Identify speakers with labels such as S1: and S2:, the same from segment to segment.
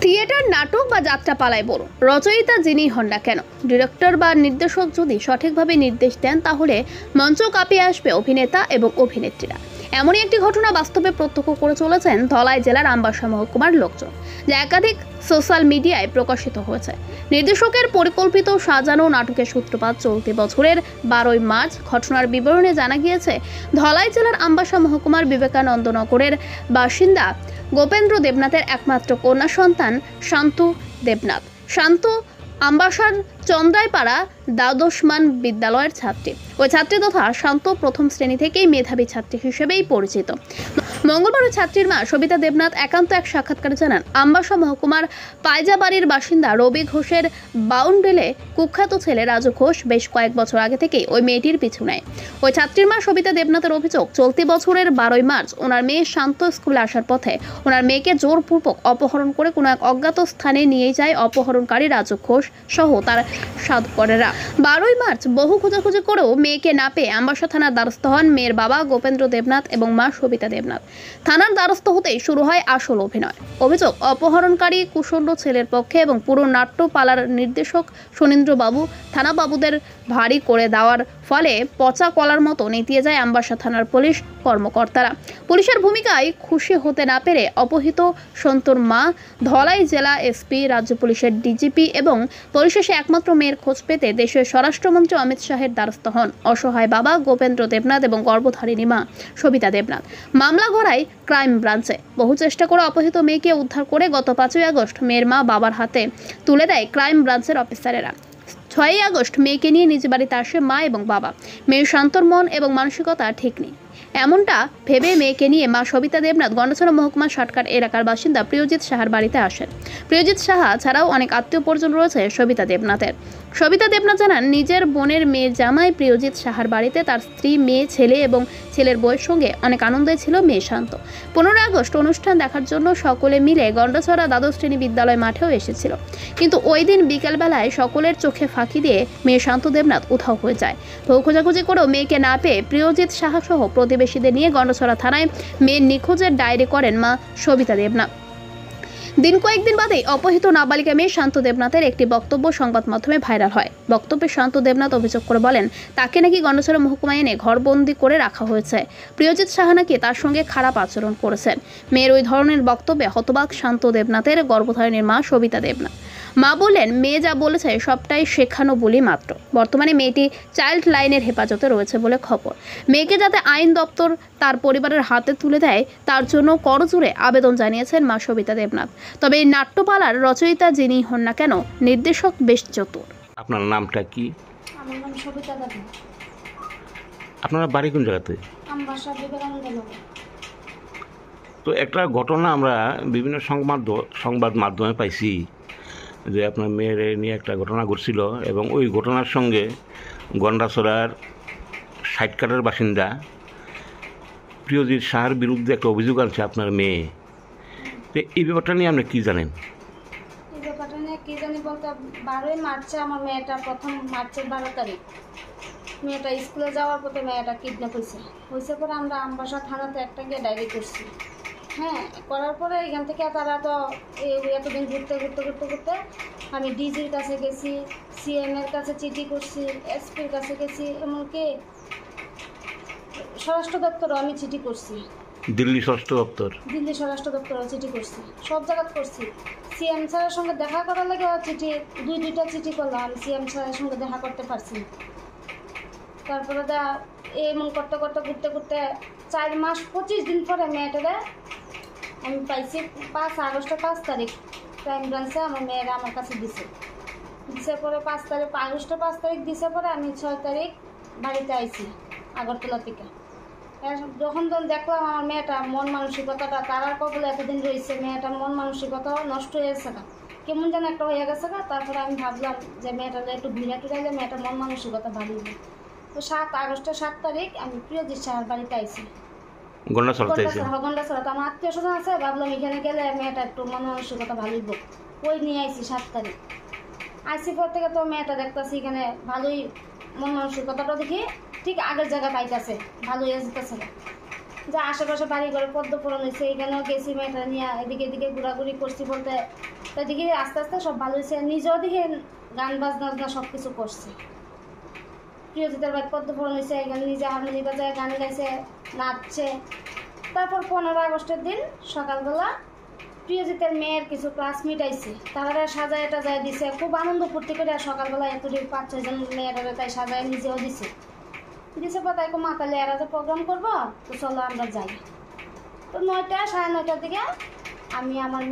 S1: Theatre, নাটক বা যাত্রাপালায় বলুন, রচয়িতা যিনি হন না কেন, ডিরেক্টর বা নির্দেশক যদি সঠিকভাবে নির্দেশ দেন তাহলে মঞ্চ কাঁপিয়ে আসবে অভিনেতা এবং অভিনেত্রীরা। এমনই একটি ঘটনা বাস্তবে প্রত্যক্ষ করে চলেছেন ধলাই জেলার আমবাসা মহকুমার লোকজন, যা একাধিক সোশ্যাল মিডিয়ায় প্রকাশিত হয়েছে। নির্দেশকের পরিকল্পিত সাজানো নাটকের সূত্রপাত চলতি বছরের 12ই মার্চ। ঘটনার বিবরণে জানা গিয়েছে, ধলাই জেলার আমবাসা মহকুমার বিবেকানন্দ নগরের বাসিন্দা গোপেন্দ্র দেবনাথের একমাত্র কন্যা সন্তান শান্তু দেবনাথ। শান্তু আমবাসার চন্দ্রাইপাড়া দ্বাদশমান বিদ্যালয়ের ছাত্রী। ওই ছাত্রী তথা শান্ত প্রথম শ্রেণী থেকেই মেধাবী ছাত্রী হিসেবেই পরিচিত। মঙ্গলবার ওই ছাত্রীর মা সবিতা দেবনাথ একান্ত এক সাক্ষাৎকারে জানান, আমবাসা মহকুমার পায়জাবাড়ির বাসিন্দা রবি ঘোষের বাউন্ডেলে কুখ্যাত ছেলে রাজু ঘোষ বেশ কয়েক বছর আগে থেকেই ওই মেয়েটির পিছু নেয়। ওই ছাত্রীর মা সবিতা দেবনাথের অভিযোগ, চলতি বছরের 12ই মার্চ ওনার মেয়ে শান্ত স্কুলে আসার পথে ওনার মেয়েকে জোরপূর্বক অপহরণ করে কোনো এক অজ্ঞাত স্থানে নিয়ে যায় অপহরণকারী রাজু ঘোষ সহ তার সাধকরেরা। 12ই মার্চ বহু খোঁজাখুঁজি করেও মেয়েকে না পেয়ে আমবাসা থানার দ্বারস্থ হন মেয়ের বাবা গোপেন্দ্র দেবনাথ এবং মা সবিতা দেবনাথ। থানার দ্বারস্থ হতেই শুরু হয় আসল অভিনয়। অভিযোগ, অপহরণকারী কুশণ্ড ছেলের পক্ষে এবং পুরো নাট্যপালার নির্দেশক শনীন্দ্রবাবু থানাবাবুদের ভারী করে দেওয়ার ফলে পচা কলার মতো নেতিয়ে যায় আমবাসা থানার পুলিশ কর্মকর্তারা। পুলিশের ভূমিকায় খুশি হতে না পেরে অপহৃত সন্তর মা ধলাই জেলা এসপি, রাজ্য পুলিশের ডিজিপি এবং পরিশেষে একমাত্র মেয়ের খোঁজ পেতে দেশের স্বরাষ্ট্রমন্ত্রী অমিত শাহের দ্বারস্থ হন অসহায় বাবা গোপেন্দ্র দেবনাথ এবং গর্ভধারিণী মা সবিতা দেবনাথ। মামলা গড়ায় ক্রাইম ব্রাঞ্চে। বহু চেষ্টা করে অপহৃত মেয়েকে উদ্ধার করে গত 5ই আগস্ট মেয়ের মা বাবার হাতে তুলে দেয় ক্রাইম ব্রাঞ্চের অফিসারেরা। 6ই আগস্ট মেয়েকে নিয়ে নিজ বাড়িতে আসে মা এবং বাবা। মেয়ের শান্তর মন এবং মানসিকতা ঠিক নেই এমনটা ভেবে মেয়েকে নিয়ে মা সবিতা দেবনাথ গন্ডাছড়া মহকুমার শর্টকাট এলাকার বাসিন্দা প্রিয়জিৎ সাহার বাড়িতে আসেন। প্রিয়জিৎ সাহা ছাড়াও অনেক আত্মীয় পরিজন রয়েছে সবিতা দেবনাথের। সবিতা দেবনাথ জানান, নিজের বোনের মেয়ে জামাই প্রিয়জিৎ সাহার বাড়িতে তার স্ত্রী, মেয়ে, ছেলে এবং ছেলের বউয়ের সঙ্গে অনেক আনন্দে ছিল মেয়ে শান্ত। 15ই আগস্ট অনুষ্ঠান দেখার জন্য সকলে মিলে গন্ডাছড়া দ্বাদশ শ্রেণী বিদ্যালয় মাঠেও এসেছিল, কিন্তু ওই দিন বিকেলবেলায় সকলের চোখে ফাঁকি দিয়ে মেয়ে শান্ত দেবনাথ উধাও হয়ে যায়। বহু খোঁজাখুঁজি করেও মেয়েকে না পেয়ে প্রিয়জিৎ সাহা সহ প্রতিবেশীদের নিয়ে গন্ডাছড়া থানায় মেয়ের নিখোঁজের ডায়েরি করেন মা সবিতা দেবনাথ। দিন কয়েকদিন বাদেই অপহৃত নাবালিকা মেয়ে শান্ত দেবনাথের একটি বক্তব্য সংবাদ মাধ্যমে ভাইরাল হয়। বক্তব্যে শান্ত দেবনাথ অভিযোগ করে বলেন, তাকে নাকি গন্ডাছড়া মহকুমায় এনে ঘরবন্দি করে রাখা হয়েছে। প্রিয়জিৎ সাহা নাকি তার সঙ্গে খারাপ আচরণ করেছেন। মেয়ের ওই ধরনের বক্তব্যে হতবাক শান্ত দেবনাথের গর্ভধারিণীর মা সবিতা দেবনাথ। মা বললেন, মেয়ে যা বলেছে সবটাই শেখানো বলি মাত্র। বর্তমানে মেয়েটি চাইল্ড লাইনের হেফাজতে রয়েছে বলে খবর। মেয়েকে যাতে আইন দপ্তর তার পরিবারের হাতে তুলে দেয় তার জন্য করজোড়ে আবেদন জানিয়েছেন মা সবিতা দেবনাথ। তবে এই নাট্যপালার রচয়িতা যিনি হন না কেন, নির্দেশক বেশ চতুর।
S2: আপনার নামটা কি?
S3: আমার নাম সবিতা দেবনাথ।
S2: আপনার বাড়ি কোন জায়গাতে?
S3: আমবাসা বিবেকানন্দ নগর।
S2: তো একটা ঘটনা আমরা বিভিন্ন সংবাদ মাধ্যমে পাইছি যে আপনার মেয়ের নিয়ে একটা ঘটনা ঘটছিল এবং ওই ঘটনার সঙ্গে গন্ডাছড়ার সাইটকাটের বাসিন্দা প্রিয়জিৎ সাহার বিরুদ্ধে একটা অভিযোগ আনছে আপনার মেয়ে। তো এই ব্যাপারটা নিয়ে আপনি কী জানেন?
S3: এই ব্যাপারটা নিয়ে কী জানি বলতে, 12ই মার্চে আমার মেয়েটা, প্রথম মার্চের 12 তারিখ মেয়েটা স্কুলে যাওয়ার পথে মেয়েটা কিডন্যাপ হয়েছে পরে আমরা আমবাসা থানাতে একটা গিয়ে ডায়েরি করছি। হ্যাঁ, করার পরে এখান থেকে তারা তো এতদিন ঘুরতে আমি ডিজির কাছে গেছি, সিএমের কাছে চিঠি করছি, এসপির কাছে গেছি, এমনকি স্বরাষ্ট্র দপ্তরও আমি চিঠি করছি।
S2: দিল্লি স্বরাষ্ট্র দপ্তরও চিঠি করছি, সব জায়গা করছি। সিএম স্যারের সঙ্গে দেখা করার লাগে চিঠি, দুইটা চিঠি করলাম, সিএম স্যারের সঙ্গে দেখা করতে পারছি। তারপরে এমন করতে ঘুরতে 4 মাস 25 দিন পরে মেয়েটারে আমি পাইছি 5 আগস্টের 5 তারিখ ক্রাইম ব্রাঞ্চে আমার মেয়েরা আমার কাছে দিছে পরে 5 আগস্টের 5 তারিখ দিছে পরে আমি 6 তারিখ বাড়িতে আইছি আগরতলা থেকে। যখন দেখলাম আমার মেয়েটা মন মানসিকতাটা তারার কবলে এতদিন রয়েছে, মেয়েটা মন মানসিকতা নষ্ট হয়ে গেছে না, কেমন যেন একটা হয়ে গেছে না। তারপরে আমি ভাবলাম যে মেয়েটা একটু ঘুরে টুরাইলে মেয়েটার মন মানসিকতা ভালো হবে। তো 7 আগস্টের 7 তারিখ আমি প্রিয়জিৎ সাহার বাড়িতে আইছি গন্ডাছড়া। তো আমার আত্মীয় স্বজন আছে, ভাবলাম এখানে গেলে মেয়েটা একটু মন মানসিকতা ভালোই হোক, ওই নিয়ে আইছি 7 তারিখ। আইসি পর থেকে তো মেয়েটা দেখতেছি এখানে ভালোই মন মানসিকতাটা দেখি ঠিক আগের জায়গা পাইতেছে, ভালোই যেতেছে না। যে আশেপাশে বাড়ি ঘরে পদ্ম পূরণ হয়েছে, এখানেও গেছি মেয়েটা নিয়ে, এদিকে এদিকে ঘোরাঘুরি করছি বলতে এদিকে আস্তে আস্তে সব ভালো হয়েছে। নিজেও দিকে গান বাজনা সব কিছু করছে। প্রিয়জিতের বাড়ি পদ্ম পূরণ হয়েছে, এখানে নিজে হারমোনি বাজায় গান গাইছে, নাচছে। তারপর 15 আগস্টের দিন সকালবেলা প্রিয়জিতের মেয়ের কিছু ক্লাসমেট আইছে, তারা সাজায় টাজায় দিছে, খুব আনন্দ ফুর্তি করে। সকালবেলা এতটুকু 5-6 জন মেয়েরা তাই সাজায় নিজেও দিছে পর তাই মাতালে এরা যে প্রোগ্রাম করবো, তো চলো আমরা যাই। তো 9টা 9:30টার দিকে আমি আমার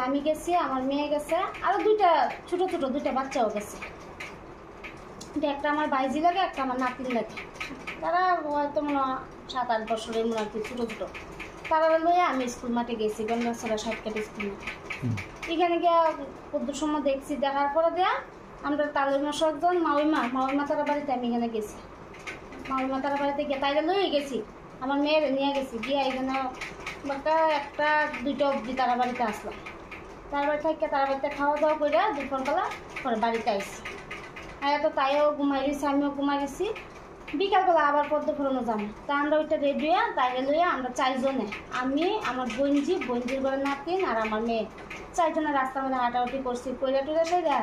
S2: আমি গেছি, আমার মেয়ে গেছে, আরও ছোট ছোট দুইটা বাচ্চাও গেছে। একটা আমার বাইজি লাগে, একটা আমার নাতিন লাগে। তারা হয়তো মনে হয় 7-8 বছরের মনে হয় ছোট ছোট। তারা লইয়া আমি স্কুল মাঠে গেছি, গঙ্গাছড়া সাতকাট স্কুল মাঠে। এখানে গিয়া কদ্দুর সময় দেখছি, দেখার পরে দেয়া আমরা তালুর মাসে একজন মাউইমা তারা বাড়িতে আমি এখানে গেছি। মাউইমা তারা বাড়িতে গিয়ে তাইলে লইয়ে গেছি, আমার মেয়ের নিয়ে গেছি। গিয়ে এখানে একটা 2টা অবধি তারা বাড়িতে আসলাম। তার বাড়ি থেকে তারা বাড়িতে খাওয়া দাওয়া করে দুপুরবেলা পরে বাড়িতে আসছি। আর তো তাইও ঘুমাই গেছি, আমিও ঘুমাই গেছি। বিকালবেলা আবার পদ্ম ফুরানো যাবো, তা আমরা ওইটা রেডি হয়ে তাইলে লইয়া আমরা 4 জনে, আমি, আমার বঞ্জির ঘরে নাতিন আর আমার মেয়ে, 4 জনে রাস্তার মধ্যে হাঁটাহাঁটি করছি। কইরা টুইরা সেরা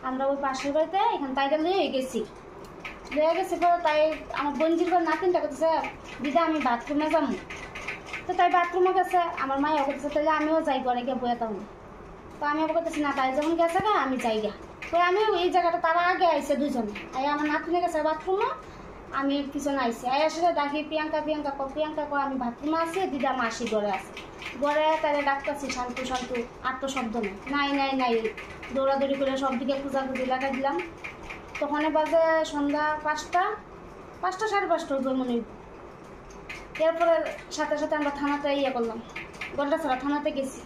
S2: আমরা ওই পাশের বাড়িতে এখানে তাইটা লইয়ে গেছি। পরে তাই আমার বঞ্জির ঘরে নাতিনটা করতেছে, দিদা আমি বাথরুমে যাবো। তো তাই বাথরুমে গেছে, আমার মায়েও করতেছে তাহলে আমিও যাই ঘরে গিয়ে বয়ে তাও। তো আমি আবার করতেছি না, তাই যখন গেছে গা আমি যাই গা। তো আমিও এই জায়গাটা তারা আগে আইসে 2 জন, আমার নাতিনে গেছে বাথরুমে, আমি পিছনে আইসি। আসলে ডাকি প্রিয়াঙ্কা আমি বাথরুমে আছি, দিদা মাসি ঘরে আছে। ঘরে তাহলে ডাকতেছি শান্তু আত্মশব্দ নাই। দৌড়াদৌড়ি করে সব দিকে খুঁজাখুঁজি লাগাই দিলাম। তখন বাজে সন্ধ্যা 5টা 5:30 হইব মনে হইব। এরপরে সাথে সাথে আমরা থানাতে করলাম, গন্ডাছড়া থানাতে গেছি।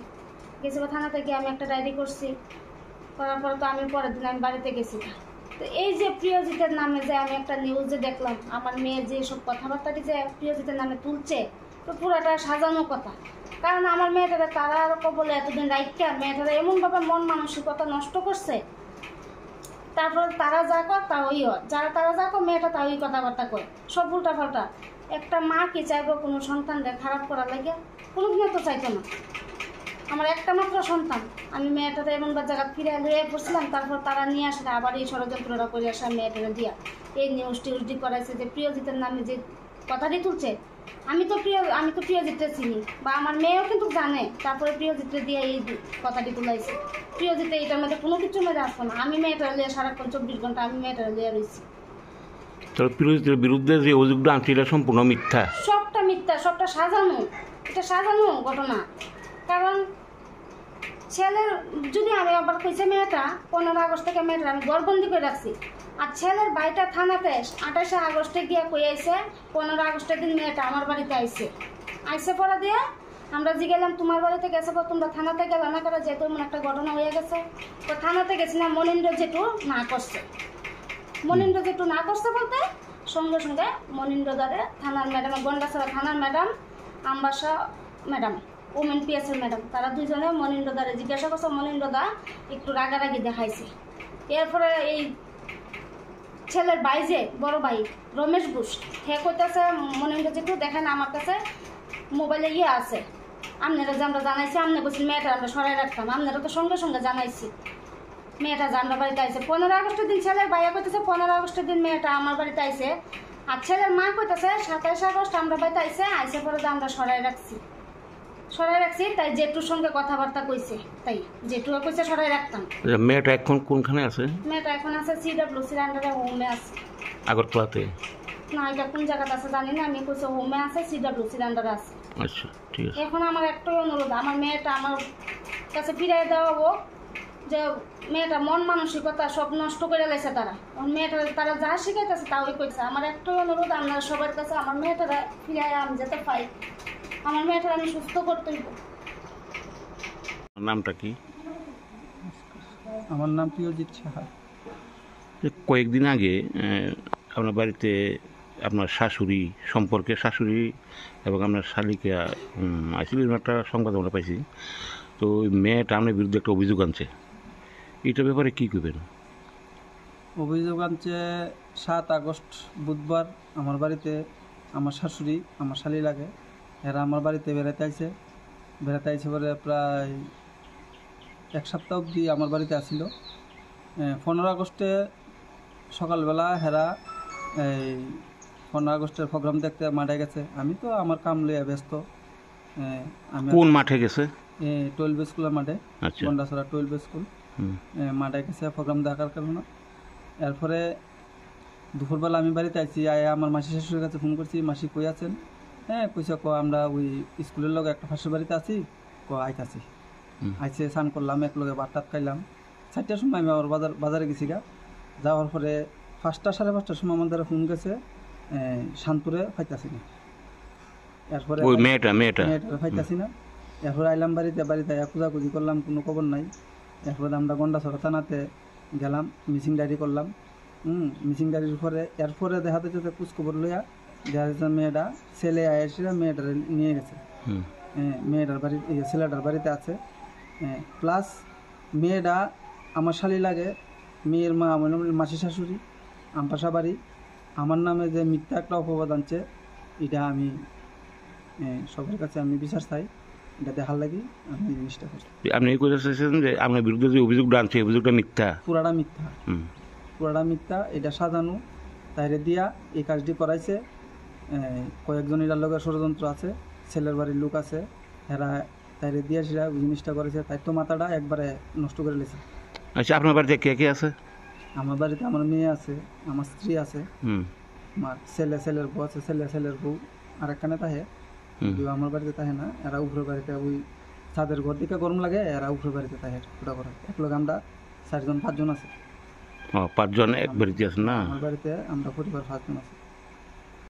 S2: থানাতে গিয়ে আমি একটা ডায়েরি করছি। করার পর তো আমি পরের দিন আমি বাড়িতে গেছি। তো এই যে প্রিয়জিতের নামে যে আমি একটা নিউজে দেখলাম, আমার মেয়ে যে সব কথাবার্তাটি যে প্রিয়জিতের নামে তুলছে, তো পুরাটা সাজানো কথা। কারণ আমার মেয়েটারা তারা বলে এতদিন রাইটটা মেয়েটারা এমনভাবে মন মানসিকতা নষ্ট করছে। তারপর তারা যা কর তা ওই হয়, তারা যা কর মেয়েটা তা ওই কথাবার্তা কয়, সব উল্টা পাল্টা। একটা মা কি চাইবো কোনো সন্তানদের খারাপ করার লাগে? কোনোদিনও তো চাইতো না। আমার একটা মাত্র সন্তান, আমি মেয়েটাতে এমনবার জায়গা ফিরে লইয়ে পড়ছিলাম। তারপর তারা নিয়ে আসলে আবার এই ষড়যন্ত্রটা করে আসা মেয়েটারা দিয়া এই নিউজ টিউজটি করাইছে যে প্রিয়জিতের নামে যে কথাটি তুলছে। আমি তো প্রিয়জিৎকে চিনি, বা আমার মেয়েও কিন্তু জানে। তারপরে প্রিয়জিৎকে দিয়ে এই কথাটি তুলাইছে। প্রিয়জিৎ এইটার মধ্যে কোনো কিছুর মধ্যে আসবো না। আমি মেয়েটা লিয়ে সারাক্ষণ 24 ঘন্টা আমি মেয়েটা লিয়ে রয়েছি।
S4: প্রিয়জিতের বিরুদ্ধে যে অভিযোগটা আনছে এটা সম্পূর্ণ মিথ্যা,
S2: সবটা মিথ্যা, সবটা সাজানো। এটা সাজানো ঘটনা। কারণ ছেলের যদি আমি আবার কইছে মেয়েটা 15 আগস্ট থেকে মেয়েটা আমি গড়বন্দি করে রাখছি। আর ছেলের বাড়িটা থানাতে 28 আগস্টে গিয়ে কই আইছে 15 আগস্টের দিন মেয়েটা আমার বাড়িতে আইসে পরে দিয়ে আমরা জিগেলাম তোমার বাড়িতে গেছে পর তোমরা থানাতে গেলে না করে, যেহেতু এমন একটা ঘটনা হয়ে গেছে। তো থানাতে গেছিলাম, মনিন্দ্র জেঠু না করছে। বলতে সঙ্গে সঙ্গে মনিন্দ্র দারে থানার ম্যাডাম, গন্ডাছড়া থানার madam, Ambassa madam, women PSL madam, তারা 2 জনে মনিন্দ্র দারে জিজ্ঞাসা করছে। মনিন্দ্র দা একটু রাগারাগি দেখাইছে। এরপরে এই ছেলের ভাই যে বড় ভাই রমেশ ঘোষ, হে কইতেছে মনিন্দ্র যেটু দেখেন আমার কাছে মোবাইলে আছে, আপনারা যে আমরা জানাইছি, আপনি বলছেন মেয়েটা আমরা সরাই রাখতাম, আপনারা তো সঙ্গে সঙ্গে জানাইছি। মেয়েটা যে আমরা বাড়িতে আইসে 15 আগস্টের দিন, ছেলের ভাইয়া কইতেছে 15 আগস্টের দিন মেয়েটা আমার বাড়িতে আইসে। আর ছেলের মা কইতেছে 27 আগস্ট আমরা বাড়িতে আইসে পরে যে আমরা সরাই রাখছি। তাই জেঠুর সঙ্গে কথাবার্তা কইছে, তাই জেঠু কইছে সরাই রাখতাম।
S4: মেয়েটা এখন কোনখানে আছে?
S2: মেয়েটা এখন আছে CWC আন্ডারে, হোমে আছে
S4: আগরতলাতে।
S2: না, এটা কোন জায়গাতে আছে জানি না, আমি কইছে হোমে আছে, CWC আন্ডারে আছে।
S4: আচ্ছা, ঠিক আছে।
S2: এখন আমার একটাই অনুরোধ, আমার মেয়েটা আমার কাছে ফিরাই দেওয়া হোক। যে মেয়েটা মন মানসিকতা সব নষ্ট করে লাইছে তারা। মেয়েটা তারা যা শিখাইতেছে তা ওই করছে। আমার একটাই অনুরোধ আপনারা সবার কাছে, আমার মেয়েটারা ফিরাই আমি যেতে পাই, আমার মেয়েটা আমি সুস্থ করতে হইব।
S4: নামটা কি?
S5: আমার নাম প্রিয়জিৎ সাহা।
S4: কয়েকদিন আগে আপনার বাড়িতে আপনার শাশুড়ি সম্পর্কে, শাশুড়ি এবং আপনার শালিকা আসলে একটা সংবাদ আমরা পাইছি। তো ওই মেয়েটা আপনার বিরুদ্ধে একটা অভিযোগ আনছে, এইটার ব্যাপারে কী করবেন?
S5: অভিযোগ আনছে 7 আগস্ট বুধবার আমার বাড়িতে আমার শাশুড়ি, আমার শালি লাগে, এরা আমার বাড়িতে বেড়াতে আইছে পরে প্রায় এক সপ্তাহ অবধি আমার বাড়িতে আসিল। 15 আগস্টে সকালবেলা হেরা এই 15 আগস্টের প্রোগ্রাম দেখতে মাঠে গেছে। আমি তো আমার কাম লইয়া ব্যস্ত। আমি
S4: কোন মাঠে গেছে?
S5: 12 স্কুলের মাঠে,
S4: আচ্ছা।
S5: গন্ডাছড়া 12 স্কুল
S4: হুম।
S5: মাঠে গেছে প্রোগ্রাম দেখার কারণে। এরপরে দুপুরবেলা আমি বাড়িতে আইছি, আয়া আমার মাসি শাশুড়ির কাছে ফোন করছি, মাসি কই আছেন? কইছে আমরা ওই স্কুলের লগে একটা পাশের বাড়িতে আছি, আইতাছি।
S4: হুম।
S5: আইসে স্নান করলাম, এক লগে ভাত টাত খাইলাম। 4টার সময় আমি আবার বাজারে গেছি গা। যাওয়ার পরে 5টা সাড়ে 5টার সময় আমাদের ফোন গেছে শান্তুরে পাইতাছি না। এরপরে
S4: ওই মেয়েটা
S5: পাইতাছি না। এরপরে আইলাম বাড়িতে খোঁজাখুঁজি করলাম, কোনো খবর নাই। এরপরে আমরা গন্ডাছড়া থানাতে গেলাম, মিসিং ডায়েরি করলাম। মিসিং ডায়েরির পরে এরপরে দেখা যাচ্ছে যে খোঁজখবর লইয়া দেখা যাচ্ছে মেয়েটা ছেলে আয়েসিরা মেয়েটার নিয়ে গেছে।
S4: হুম।
S5: মেয়েটার বাড়ি ছেলেটার বাড়িতে আছে। প্লাস মেয়েটা আমার শালি লাগে, মেয়ের মা আমার মাসি শাশুড়ি, আমপাশা বাড়ি। আমার নামে যে মিথ্যা একটা অপবাদ আনছে, এটা আমি সবার কাছে আমি বিচার চাই। এটা দেখার লাগি আমি এই জিনিসটা করছি।
S4: আপনি এই কথা চাইছেন যে আপনার বিরুদ্ধে যে অভিযোগটা আনছে অভিযোগটা মিথ্যা?
S5: পুরাটা মিথ্যা,
S4: হুম।
S5: পুরাটা মিথ্যা। এটা সাজানো, তাইরে দিয়া এই কাজটি করাইছে। কয়েকজন এটার লগে ষড়যন্ত্র আছে, ছেলের বাড়ির লোক আছে, এরা তাইরে দিয়া সেটা জিনিসটা করেছে। তাই তো মাথাটা একবারে নষ্ট করে লেছে।
S4: আচ্ছা, আপনার বাড়িতে কে কে আছে?
S5: আমার বাড়িতে আমার মেয়ে আছে, আমার স্ত্রী আছে,
S4: হুম।
S5: আমার ছেলের বউ আছে, ছেলের বউ আর একখানে তাহে।
S4: হুম।
S5: কিন্তু আমার বাড়িতে তাহে না, এরা উপরের বাড়িতে ওই ছাদের ঘর দিকে গরম লাগে, এরা উপরের বাড়িতে তাহে ওটা করে। এক লোক আমরা 4-5 জন আছে।
S4: 5 জন এক বাড়িতে আছেন না?
S5: আমার বাড়িতে আমরা পরিবার 5 জন আছে।